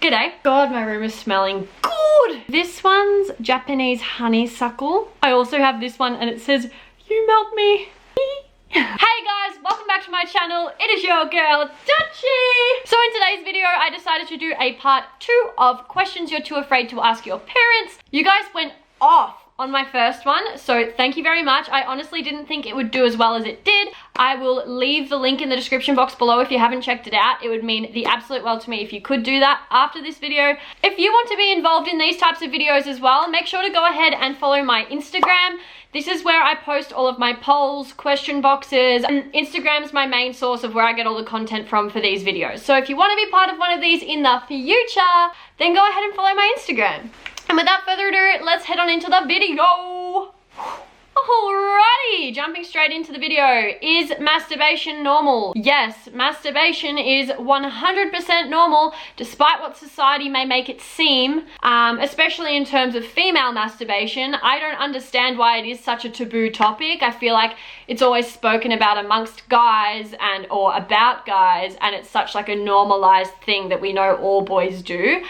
G'day. God, my room is smelling good. This one's Japanese honeysuckle. I also have this one and it says, "You melt me." Hey guys, welcome back to my channel. It is your girl, Dutchy. So in today's video, I decided to do a part 2 of questions you're too afraid to ask your parents. You guys went off on my first one, so thank you very much. I honestly didn't think it would do as well as it did. I will leave the link in the description box below if you haven't checked it out. It would mean the absolute world to me if you could do that after this video. If you want to be involved in these types of videos as well, make sure to go ahead and follow my Instagram. This is where I post all of my polls, question boxes, and Instagram's my main source of where I get all the content from for these videos. So if you want to be part of one of these in the future, then go ahead and follow my Instagram. And without further ado, let's head on into the video. Alrighty, jumping straight into the video. Is masturbation normal? Yes, masturbation is 100% normal, despite what society may make it seem, especially in terms of female masturbation. I don't understand why it is such a taboo topic. I feel like it's always spoken about amongst guys or about guys, and it's such like a normalized thing that we know all boys do.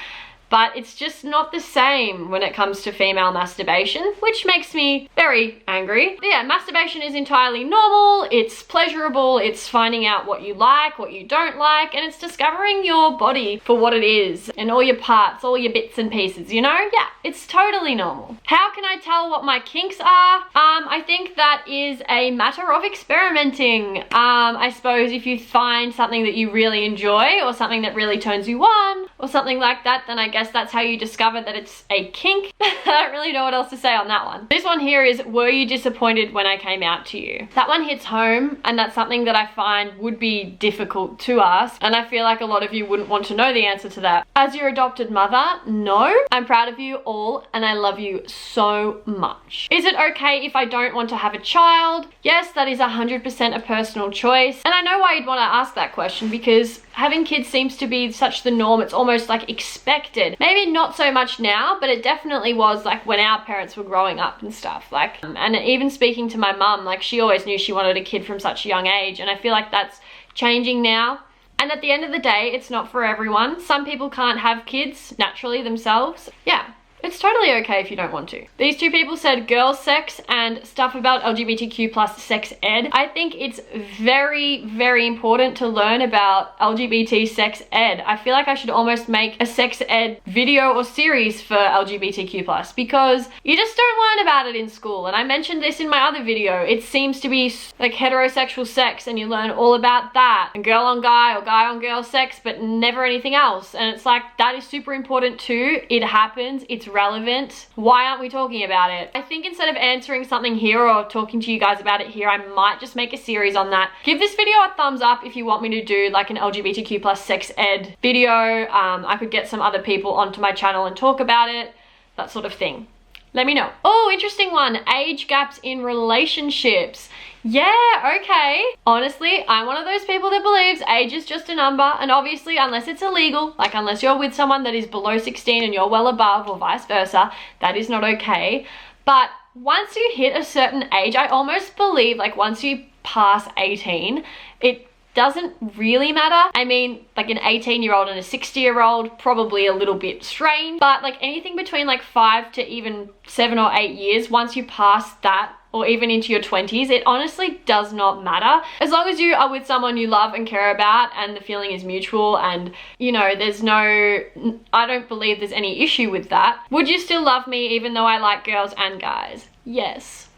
But it's just not the same when it comes to female masturbation, which makes me very angry. But yeah, masturbation is entirely normal, it's pleasurable, it's finding out what you like, what you don't like, and it's discovering your body for what it is, and all your parts, all your bits and pieces, you know? Yeah, it's totally normal. How can I tell what my kinks are? I think that is a matter of experimenting. I suppose if you find something that you really enjoy, or something that really turns you on, or something like that, then I guess that's how you discover that it's a kink. I don't really know what else to say on that one. This one here is, were you disappointed when I came out to you? That one hits home, and that's something that I find would be difficult to ask, and I feel like a lot of you wouldn't want to know the answer to that. As your adopted mother, no. I'm proud of you all, and I love you so much. Is it okay if I don't want to have a child? Yes, that is 100% a personal choice, and I know why you'd want to ask that question, because having kids seems to be such the norm. It's almost like expected. Maybe not so much now, but it definitely was like when our parents were growing up and stuff. Like, and even speaking to my mum, like she always knew she wanted a kid from such a young age, and I feel like that's changing now. And at the end of the day, it's not for everyone. Some people can't have kids naturally themselves. Yeah. It's totally okay if you don't want to. These two people said girl sex and stuff about LGBTQ plus sex ed. I think it's very, very important to learn about LGBT sex ed. I feel like I should almost make a sex ed video or series for LGBTQ plus, because you just don't learn about it in school. And I mentioned this in my other video. It seems to be like heterosexual sex and you learn all about that, and girl on guy or guy on girl sex, but never anything else. And it's like, that is super important too. It happens, it's relevant. Why aren't we talking about it? I think instead of answering something here or talking to you guys about it here, I might just make a series on that. Give this video a thumbs up if you want me to do like an LGBTQ plus sex ed video. I could get some other people onto my channel and talk about it, that sort of thing. Let me know. Oh, interesting one. Age gaps in relationships. Yeah, okay. Honestly, I'm one of those people that believes age is just a number, and obviously unless it's illegal, like unless you're with someone that is below 16 and you're well above, or vice versa, that is not okay. But once you hit a certain age, I almost believe like once you pass 18, it doesn't really matter. I mean, like an 18-year-old and a 60-year-old, probably a little bit strange, but like anything between like 5 to even 7 or 8 years, once you pass that, or even into your 20s, it honestly does not matter. As long as you are with someone you love and care about and the feeling is mutual, and you know, I don't believe there's any issue with that. Would you still love me even though I like girls and guys? Yes.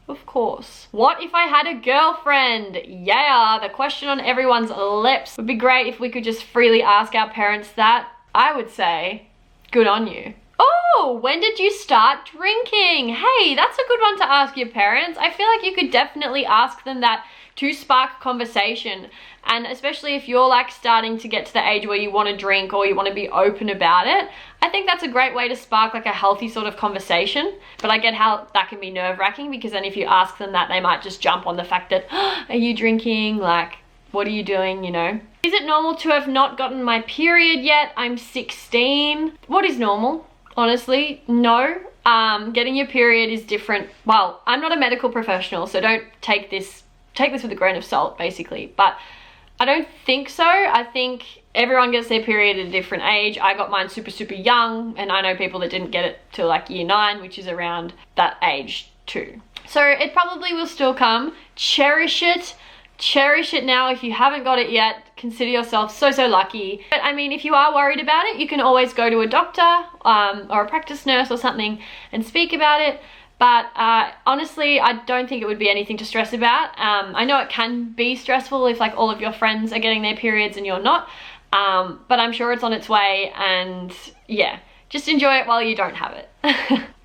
Of course. What if I had a girlfriend? Yeah, the question on everyone's lips. Would be great if we could just freely ask our parents that. I would say, good on you. Oh, when did you start drinking? Hey, that's a good one to ask your parents. I feel like you could definitely ask them that to spark conversation. And especially if you're like starting to get to the age where you want to drink or you want to be open about it, I think that's a great way to spark like a healthy sort of conversation. But I get how that can be nerve-wracking, because then if you ask them that, they might just jump on the fact that, oh, are you drinking? Like, what are you doing, you know? Is it normal to have not gotten my period yet? I'm 16. What is normal? Honestly, no. Getting your period is different. Well, I'm not a medical professional, so don't take this with a grain of salt, basically. But I don't think so. I think everyone gets their period at a different age. I got mine super, super young, and I know people that didn't get it till like year 9, which is around that age too. So it probably will still come. Cherish it. Cherish it now. If you haven't got it yet, consider yourself so, so lucky. But I mean, if you are worried about it, you can always go to a doctor or a practice nurse or something and speak about it. But honestly, I don't think it would be anything to stress about. I know it can be stressful if like all of your friends are getting their periods and you're not, but I'm sure it's on its way, and yeah, just enjoy it while you don't have it.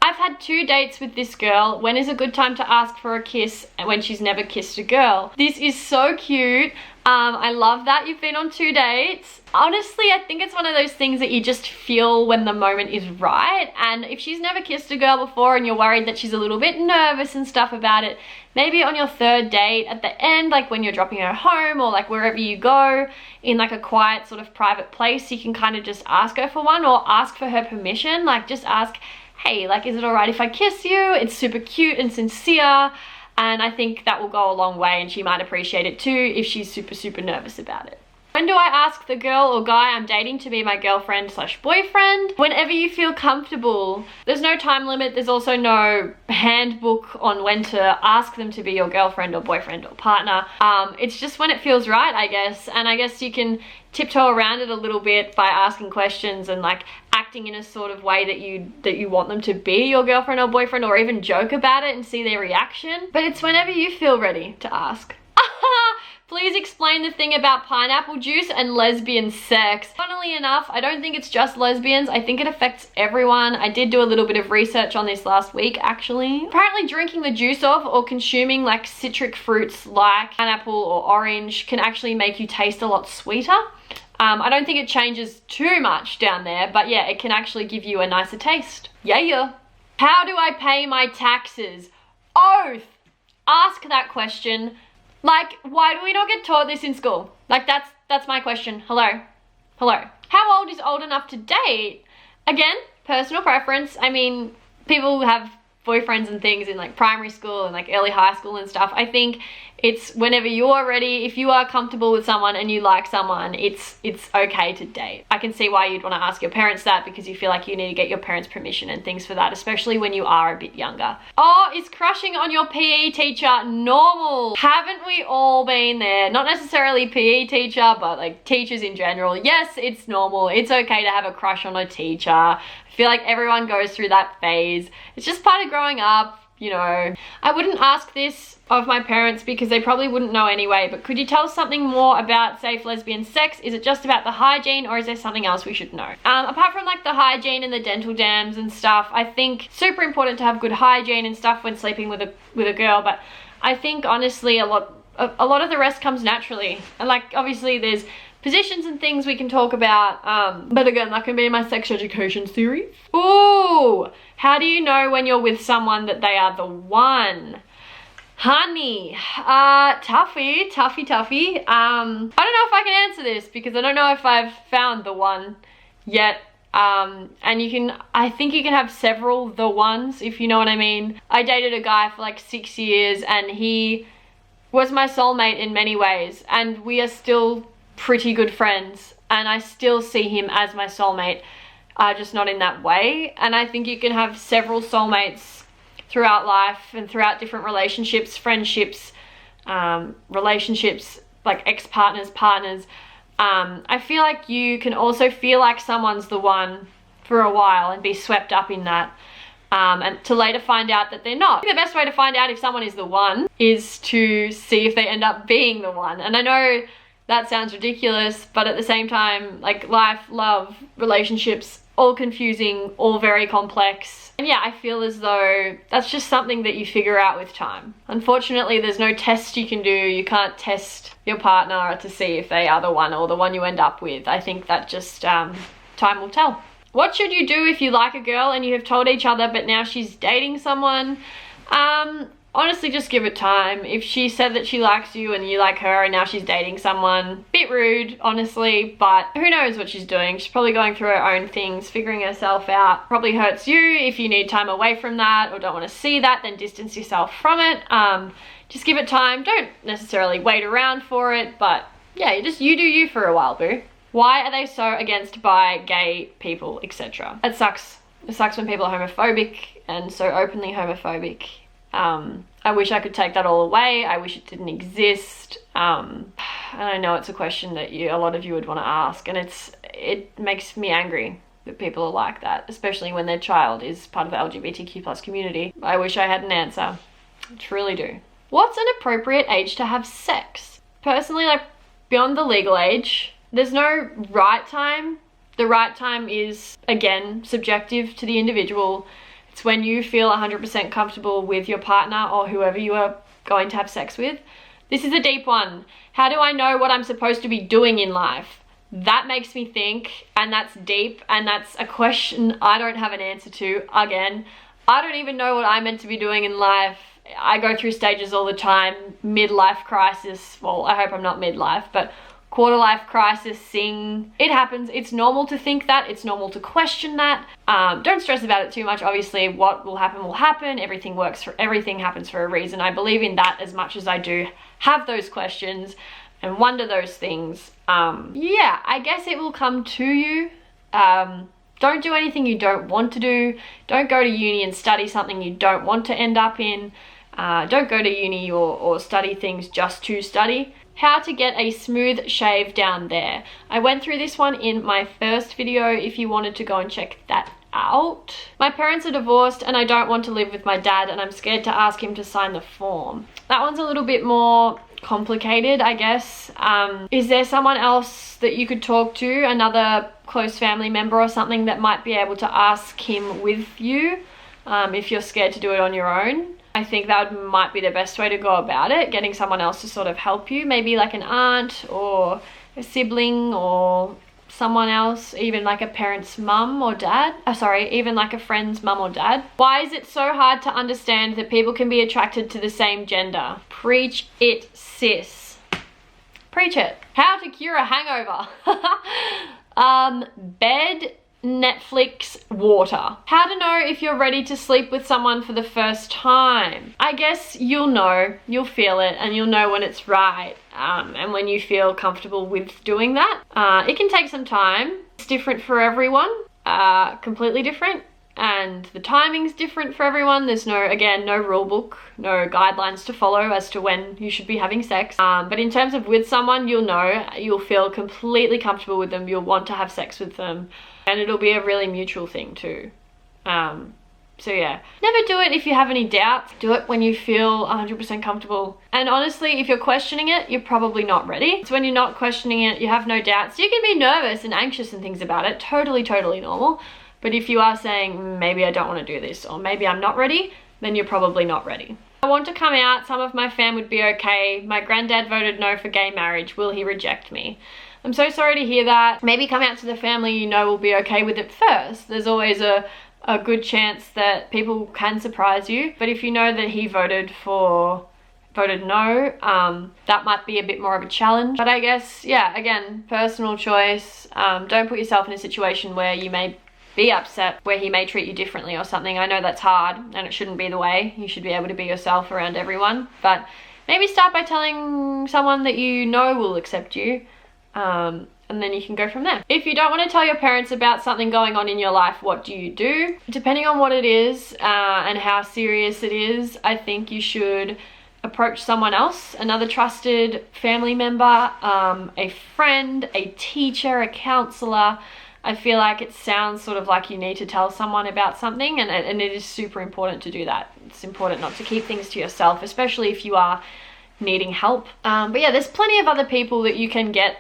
I've had 2 dates with this girl. When is a good time to ask for a kiss when she's never kissed a girl? This is so cute. I love that you've been on 2 dates. Honestly, I think it's one of those things that you just feel when the moment is right. And if she's never kissed a girl before and you're worried that she's a little bit nervous and stuff about it, maybe on your 3rd date at the end, like when you're dropping her home or like wherever you go in like a quiet sort of private place, you can kind of just ask her for one, or ask for her permission. Like just ask, hey, like, is it all right if I kiss you? It's super cute and sincere. And I think that will go a long way, and she might appreciate it too if she's super, super nervous about it. When do I ask the girl or guy I'm dating to be my girlfriend/boyfriend? Whenever you feel comfortable. There's no time limit. There's also no handbook on when to ask them to be your girlfriend or boyfriend or partner. It's just when it feels right, I guess. And I guess you can tiptoe around it a little bit by asking questions and like acting in a sort of way that you want them to be your girlfriend or boyfriend, or even joke about it and see their reaction. But it's whenever you feel ready to ask. Please explain the thing about pineapple juice and lesbian sex. Funnily enough, I don't think it's just lesbians. I think it affects everyone. I did do a little bit of research on this last week, actually. Apparently drinking the juice of or consuming like citric fruits like pineapple or orange can actually make you taste a lot sweeter. I don't think it changes too much down there, but yeah, it can actually give you a nicer taste. Yeah. How do I pay my taxes? Oath! Ask that question. Like, why do we not get taught this in school? Like, that's my question. Hello? How old is old enough to date? Again, personal preference. I mean, people have boyfriends and things in like primary school and like early high school and stuff. I think it's whenever you are ready. If you are comfortable with someone and you like someone, it's okay to date. I can see why you'd want to ask your parents that, because you feel like you need to get your parents' permission and things for that, especially when you are a bit younger. Oh, is crushing on your PE teacher normal? Haven't we all been there? Not necessarily PE teacher, but like teachers in general. Yes, it's normal. It's okay to have a crush on a teacher. I feel like everyone goes through that phase. It's just part of growing up, you know. I wouldn't ask this of my parents because they probably wouldn't know anyway, but could you tell us something more about safe lesbian sex? Is it just about the hygiene, or is there something else we should know? Apart from like the hygiene and the dental dams and stuff, I think super important to have good hygiene and stuff when sleeping with a girl, but I think honestly a lot of the rest comes naturally. And like obviously there's positions and things we can talk about, but again, that can be my sex education series. Ooh, how do you know when you're with someone that they are the one? Honey, toughy. I don't know if I can answer this because I don't know if I've found the one yet. And I think you can have several the ones, if you know what I mean. I dated a guy for like 6 years and he was my soulmate in many ways, and we are still pretty good friends, and I still see him as my soulmate, just not in that way. And I think you can have several soulmates throughout life and throughout different relationships, friendships, relationships, like ex-partners, partners. I feel like you can also feel like someone's the one for a while and be swept up in that, and to later find out that they're not. The best way to find out if someone is the one is to see if they end up being the one. And I know that sounds ridiculous, but at the same time, like life, love, relationships, all confusing, all very complex. And yeah, I feel as though that's just something that you figure out with time. Unfortunately, there's no test you can do. You can't test your partner to see if they are the one or the one you end up with. I think that just time will tell. What should you do if you like a girl and you have told each other but now she's dating someone? Honestly, just give it time. If she said that she likes you and you like her and now she's dating someone, bit rude, honestly, but who knows what she's doing. She's probably going through her own things, figuring herself out. Probably hurts you. If you need time away from that or don't want to see that, then distance yourself from it. Just give it time. Don't necessarily wait around for it, but yeah, you do you for a while, boo. Why are they so against bi, gay people, etc.? It sucks. It sucks when people are homophobic and so openly homophobic. I wish I could take that all away. I wish it didn't exist. And I know it's a question that a lot of you would want to ask, and it makes me angry that people are like that, especially when their child is part of the LGBTQ+ community. I wish I had an answer. I truly do. What's an appropriate age to have sex? Personally, like beyond the legal age, there's no right time. The right time is, again, subjective to the individual. It's when you feel 100% comfortable with your partner or whoever you are going to have sex with. This is a deep one. How do I know what I'm supposed to be doing in life? That makes me think, and that's deep, and that's a question I don't have an answer to. Again, I don't even know what I'm meant to be doing in life. I go through stages all the time, midlife crisis. Well, I hope I'm not midlife, but quarter life crisis, it happens. It's normal to think that. It's normal to question that. Don't stress about it too much. Obviously, what will happen will happen. Everything happens for a reason. I believe in that as much as I do have those questions and wonder those things. Yeah, I guess it will come to you. Don't do anything you don't want to do. Don't go to uni and study something you don't want to end up in. Don't go to uni or study things just to study. How to get a smooth shave down there. I went through this one in my first video if you wanted to go and check that out. My parents are divorced and I don't want to live with my dad, and I'm scared to ask him to sign the form. That one's a little bit more complicated, I guess. Is there someone else that you could talk to, another close family member or something that might be able to ask him with you if you're scared to do it on your own? I think that might be the best way to go about it, getting someone else to sort of help you, maybe like an aunt or a sibling or someone else, even like a parent's mum or dad. Even like a friend's mum or dad. Why is it so hard to understand that people can be attracted to the same gender? Preach it, sis. Preach it. How to cure a hangover. Bed, Netflix, water. How to know if you're ready to sleep with someone for the first time. I guess you'll know, you'll feel it, and you'll know when it's right, and when you feel comfortable with doing that. It can take some time. It's different for everyone, completely different, and the timing's different for everyone. There's no rule book, no guidelines to follow as to when you should be having sex. But in terms of with someone, you'll feel completely comfortable with them. You'll want to have sex with them. And it'll be a really mutual thing too. So yeah, never do it if you have any doubts. Do it when you feel 100% comfortable. And honestly, if you're questioning it, you're probably not ready. It's when you're not questioning it, you have no doubts. You can be nervous and anxious and things about it. Totally normal. But if you are saying, maybe I don't want to do this, or maybe I'm not ready, then you're probably not ready. I want to come out. Some of my fam would be okay. My granddad voted no for gay marriage. Will he reject me? I'm so sorry to hear that. Maybe come out to the family you know will be okay with it first. There's always a good chance that people can surprise you. But if you know that he voted no, that might be a bit more of a challenge. But I guess, yeah, again, personal choice. Don't put yourself in a situation where you may be upset, where he may treat you differently or something. I know that's hard and it shouldn't be the way. You should be able to be yourself around everyone. But maybe start by telling someone that you know will accept you. And then you can go from there. If you don't want to tell your parents about something going on in your life, what do you do? Depending on what it is and how serious it is, I think you should approach someone else, another trusted family member, a friend, a teacher, a counselor. I feel like it sounds sort of like you need to tell someone about something, and it is super important to do that. It's important not to keep things to yourself, especially if you are needing help. But yeah, there's plenty of other people that you can get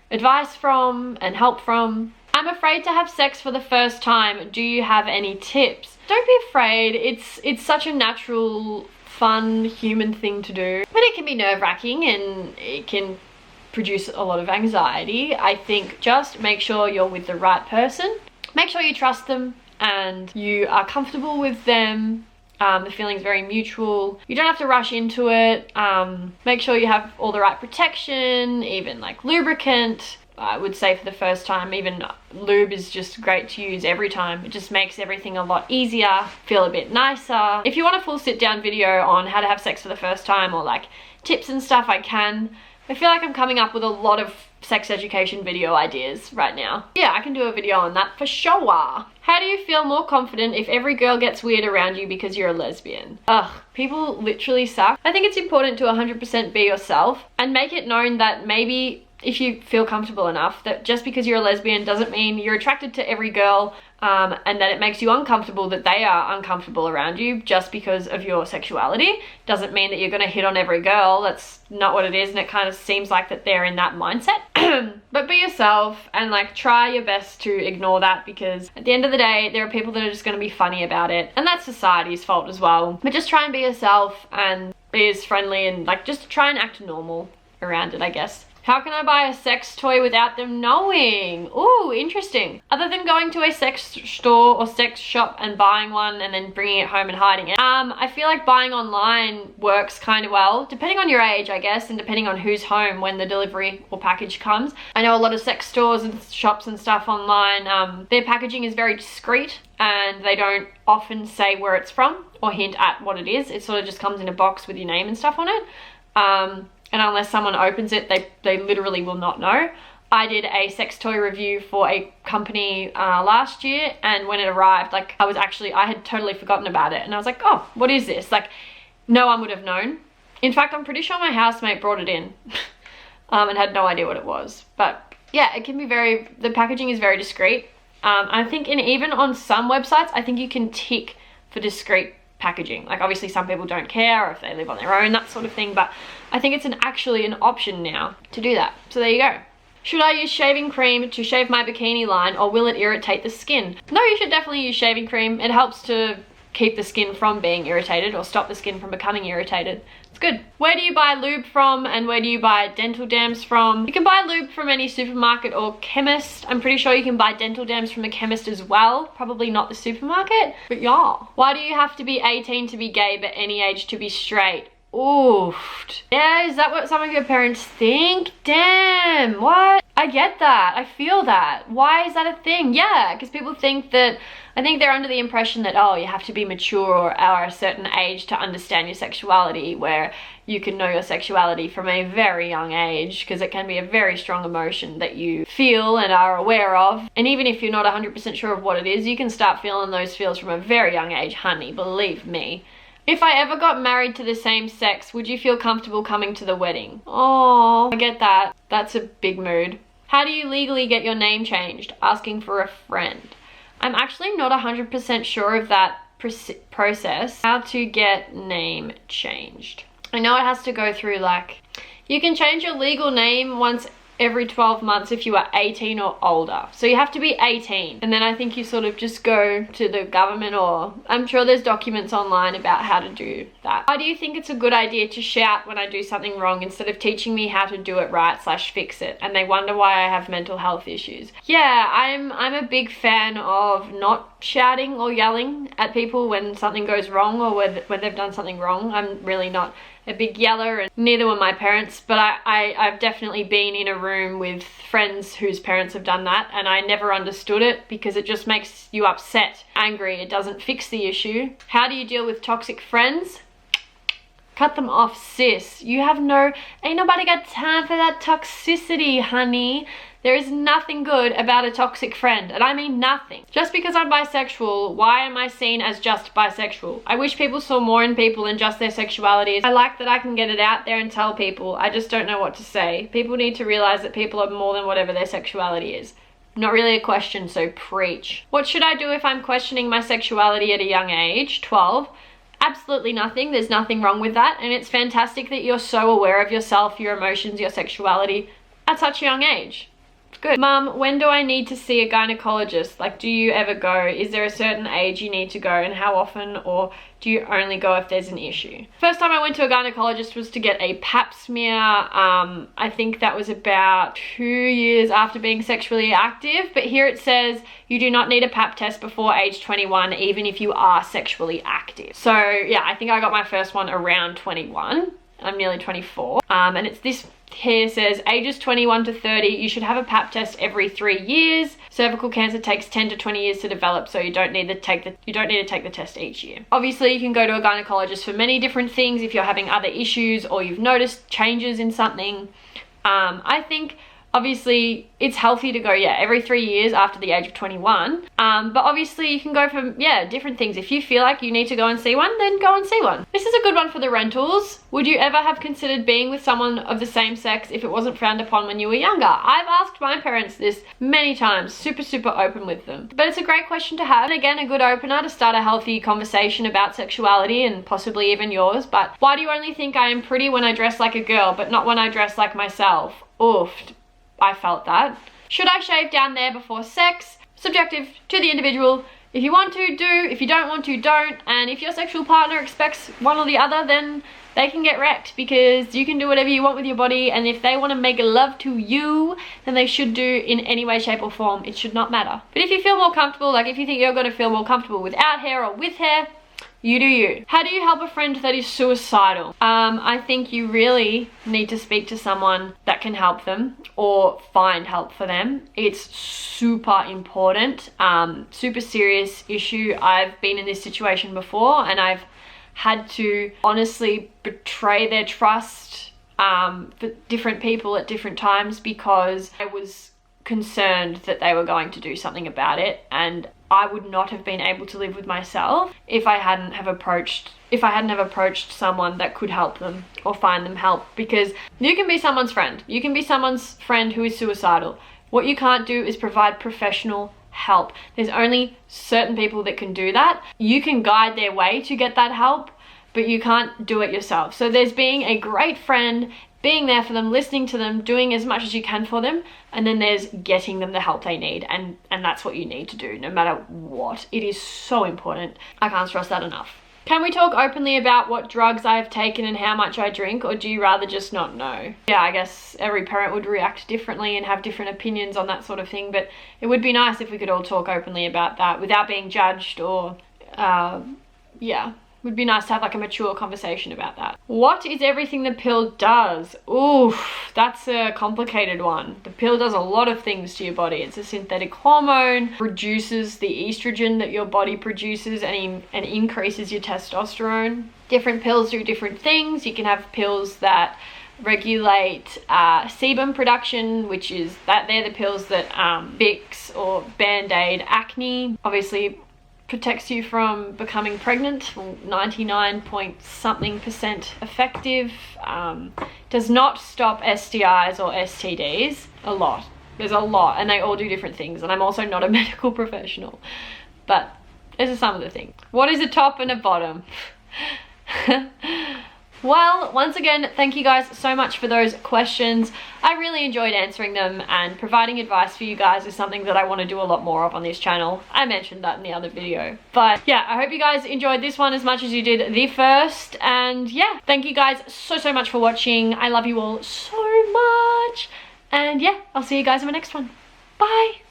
advice from and help from. I'm afraid to have sex for the first time. Do you have any tips? Don't be afraid. It's such a natural, fun, human thing to do. But it can be nerve-wracking and it can produce a lot of anxiety. I think just make sure you're with the right person. Make sure you trust them and you are comfortable with them. The feeling's very mutual. You don't have to rush into it. Make sure you have all the right protection, even like lubricant. I would say for the first time, even lube is just great to use every time. It just makes everything a lot easier, feel a bit nicer. If you want a full sit down video on how to have sex for the first time or like tips and stuff, I can. I feel like I'm coming up with a lot of sex education video ideas right now. Yeah, I can do a video on that for sure. How do you feel more confident if every girl gets weird around you because you're a lesbian? Ugh, people literally suck. I think it's important to 100% be yourself and make it known that maybe if you feel comfortable enough, that just because you're a lesbian doesn't mean you're attracted to every girl, and that it makes you uncomfortable that they are uncomfortable around you just because of your sexuality. Doesn't mean that you're gonna hit on every girl. That's not what it is, and it kind of seems like that they're in that mindset. But be yourself and like try your best to ignore that, because at the end of the day, there are people that are just gonna be funny about it, and that's society's fault as well. But just try and be yourself and be as friendly and like just try and act normal around it, I guess. How can I buy a sex toy without them knowing? Ooh, interesting. Other than going to a sex store or sex shop and buying one and then bringing it home and hiding it, I feel like buying online works kind of well, depending on your age, I guess, and depending on who's home when the delivery or package comes. I know a lot of sex stores and shops and stuff online, their packaging is very discreet and they don't often say where it's from or hint at what it is. It sort of just comes in a box with your name and stuff on it. And unless someone opens it, they literally will not know. I did a sex toy review for a company last year, and when it arrived, like I had totally forgotten about it, and I was like, oh, what is this? Like, no one would have known. In fact, I'm pretty sure my housemate brought it in and had no idea what it was. But yeah, it can be the packaging is very discreet. I think even on some websites, I think you can tick for discreet packaging. Like obviously some people don't care, or if they live on their own, that sort of thing, but I think it's actually an option now to do that. So there you go. Should I use shaving cream to shave my bikini line, or will it irritate the skin? No, you should definitely use shaving cream. It helps to keep the skin from being irritated or stop the skin from becoming irritated. It's good. Where do you buy lube from, and where do you buy dental dams from? You can buy lube from any supermarket or chemist. I'm pretty sure you can buy dental dams from a chemist as well. Probably not the supermarket, but yeah. Why do you have to be 18 to be gay but any age to be straight? Oof. Yeah, is that what some of your parents think? Damn, what? I get that. I feel that. Why is that a thing? Yeah, because people think that, I think they're under the impression that, oh, you have to be mature or a certain age to understand your sexuality, where you can know your sexuality from a very young age, because it can be a very strong emotion that you feel and are aware of. And even if you're not 100% sure of what it is, you can start feeling those feels from a very young age, honey, believe me. If I ever got married to the same sex, would you feel comfortable coming to the wedding? Oh, I get that. That's a big mood. How do you legally get your name changed? Asking for a friend. I'm actually not 100% sure of that process. How to get name changed. I know it has to go through like, you can change your legal name once every 12 months if you are 18 or older. So you have to be 18. And then I think you sort of just go to the government, or I'm sure there's documents online about how to do that. Why do you think it's a good idea to shout when I do something wrong instead of teaching me how to do it right / fix it? And they wonder why I have mental health issues. Yeah, I'm a big fan of not shouting or yelling at people when something goes wrong, or when they've done something wrong. I'm really not a big yeller, and neither were my parents, but I've definitely been in a room with friends whose parents have done that, and I never understood it because it just makes you upset, angry. It doesn't fix the issue. How do you deal with toxic friends? Cut them off, sis. Ain't nobody got time for that toxicity, honey. There is nothing good about a toxic friend, and I mean nothing. Just because I'm bisexual, why am I seen as just bisexual? I wish people saw more in people than just their sexualities. I like that I can get it out there and tell people. I just don't know what to say. People need to realize that people are more than whatever their sexuality is. Not really a question, so preach. What should I do if I'm questioning my sexuality at a young age? 12. Absolutely nothing. There's nothing wrong with that, and it's fantastic that you're so aware of yourself, your emotions, your sexuality at such a young age. Good. Mum, when do I need to see a gynecologist? Like, do you ever go? Is there a certain age you need to go, and how often, or do you only go if there's an issue? First time I went to a gynecologist was to get a pap smear. I think that was about 2 years after being sexually active, but here it says you do not need a pap test before age 21, even if you are sexually active. So yeah, I think I got my first one around 21. I'm nearly 24. And it's this here says ages 21 to 30, you should have a pap test every 3 years. Cervical cancer takes 10 to 20 years to develop, so you don't need to take the test each year. Obviously, you can go to a gynecologist for many different things if you're having other issues or you've noticed changes in something. I think obviously it's healthy to go, every 3 years after the age of 21. But obviously you can go for, different things. If you feel like you need to go and see one, then go and see one. This is a good one for the rentals. Would you ever have considered being with someone of the same sex if it wasn't frowned upon when you were younger? I've asked my parents this many times, super open with them. But it's a great question to have. And again, a good opener to start a healthy conversation about sexuality and possibly even yours. But why do you only think I am pretty when I dress like a girl, but not when I dress like myself? Oof. I felt that. Should I shave down there before sex? Subjective to the individual. If you want to, do. If you don't want to, don't. And if your sexual partner expects one or the other, then they can get wrecked, because you can do whatever you want with your body, and if they want to make love to you, then they should do in any way, shape or form. It should not matter. But if you feel more comfortable, like if you think you're going to feel more comfortable without hair or with hair, you do you. How do you help a friend that is suicidal? I think you really need to speak to someone that can help them or find help for them. It's super important, super serious issue. I've been in this situation before, and I've had to honestly betray their trust for different people at different times, because I was concerned that they were going to do something about it, and I would not have been able to live with myself if I hadn't have approached someone that could help them or find them help. Because you can be someone's friend. You can be someone's friend who is suicidal. What you can't do is provide professional help. There's only certain people that can do that. You can guide their way to get that help, but you can't do it yourself. So there's being a great friend, being there for them, listening to them, doing as much as you can for them, and then there's getting them the help they need, and that's what you need to do no matter what. It is so important. I can't stress that enough. Can we talk openly about what drugs I have taken and how much I drink, or do you rather just not know? Yeah, I guess every parent would react differently and have different opinions on that sort of thing, but it would be nice if we could all talk openly about that without being judged, or would be nice to have like a mature conversation about that. What is everything the pill does? Oof, that's a complicated one. The pill does a lot of things to your body. It's a synthetic hormone, reduces the estrogen that your body produces, and increases your testosterone. Different pills do different things. You can have pills that regulate sebum production, which is that they're the pills that fix or band-aid acne. Obviously protects you from becoming pregnant, 99 point something% effective. Does not stop STIs or STDs. There's a lot, and they all do different things, and I'm also not a medical professional, but these are some of the things. What is a top and a bottom? Well, once again, thank you guys so much for those questions. I really enjoyed answering them, and providing advice for you guys is something that I want to do a lot more of on this channel. I mentioned that in the other video. But yeah, I hope you guys enjoyed this one as much as you did the first. And yeah, thank you guys so much for watching. I love you all so much. And yeah, I'll see you guys in my next one. Bye!